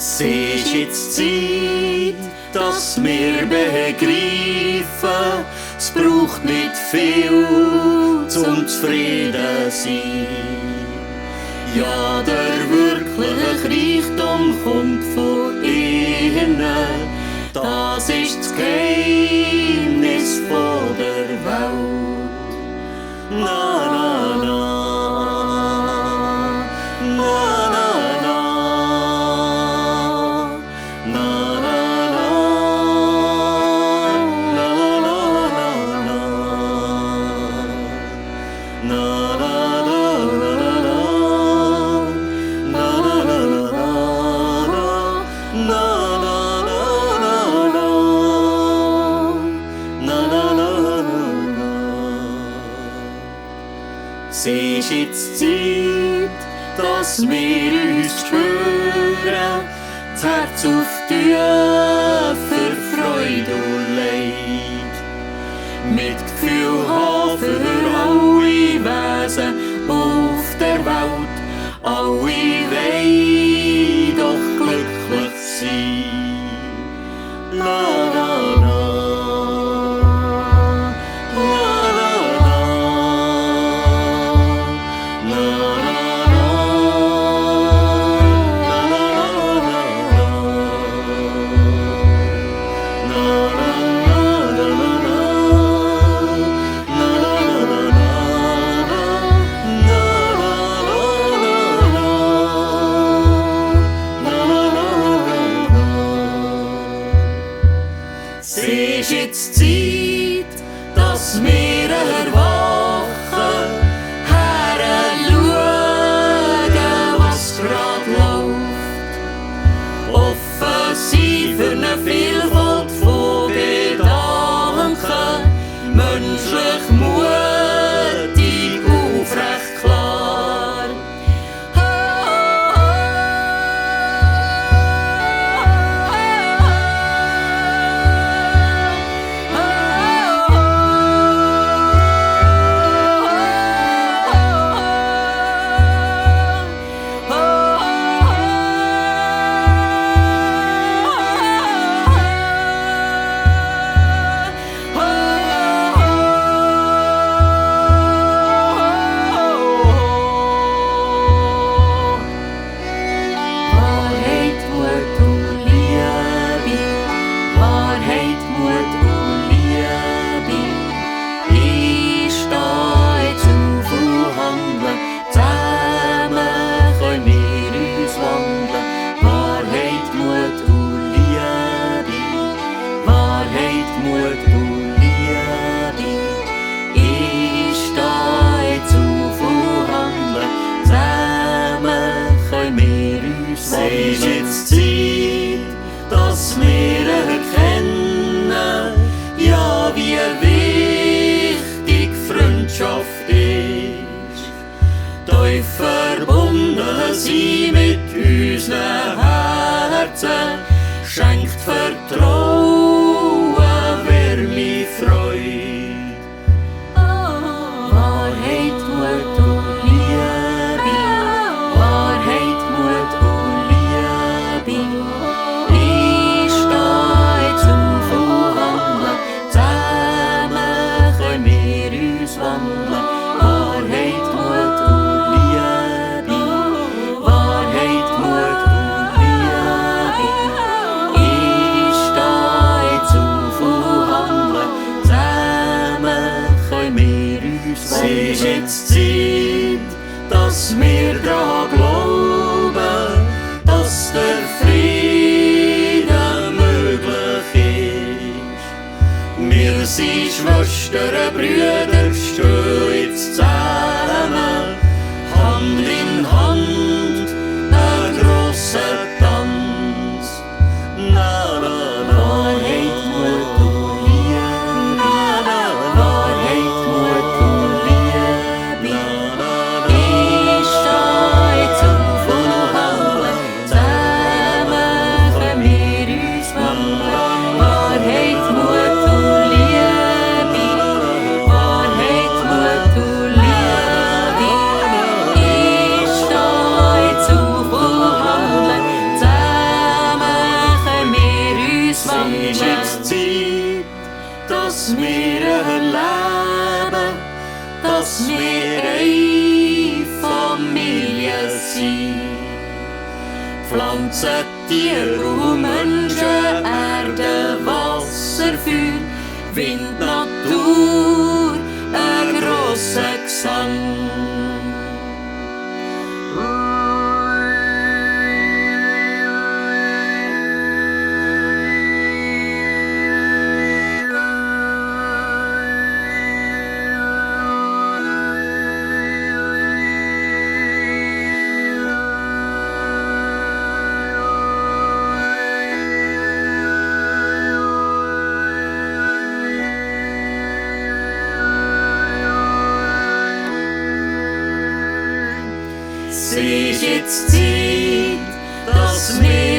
Es ist jetzt Zeit, dass wir begreifen, es braucht nicht viel, zum zufrieden sein. Ja, der wirkliche Reichtum kommt von innen, das ist das Geheimnis von der Welt. Na, na, na. Es ist jetzt Zeit, dass wir uns spüren, das Herz auftun für Freude und Leid. Mit Gefühl haben für alle Wesen auf der Welt, alle wollen doch glücklich sein. La, la, la. Es ist jetzt Zeit, dass wir erwachen, heranschauen, was grad läuft. Offen sein für eine Vielfalt von Gedanken, menschlich mutig, aufrecht klar. Es ist jetzt Zeit, dass wir erkennen, ja, wie wichtig Freundschaft ist. Tief verbunden sein mit unseren Herzen, schenkt Vertrauen, Wärme, Freude. Wahrheit, Mut und Liebe, Wahrheit, Mut und Liebe. Ich stehe zum Verhandeln, zusammen können wir uns wandeln. Wahrheit, Mut und Liebe, Wahrheit, Mut und Liebe. Ich stehe zum Verhandeln, zusammen können wir uns wandeln. Es ist jetzt Zeit, dass wir daran glauben, dass der Frieden möglich ist. Wir sind Schwestern, Brüder, stehen jetzt zusammen, Hand in Hand, ein grosser Tanz. Na, na, na. Wahrheit, Mut und Liebe, na, na, Wahrheit, Mut und Liebe. Ich stehe zum Verhandeln, zusammen können wir uns wandeln. Wahrheit, Mut und Liebe, Wahrheit, Mut dass wir erleben, dass wir eine Familie sind. Pflanzen, Tiere und Menschen, Erde, Wasser, Feuer, Wind, Natur, ein grosser Gesang. Es ist jetzt Zeit, dass wir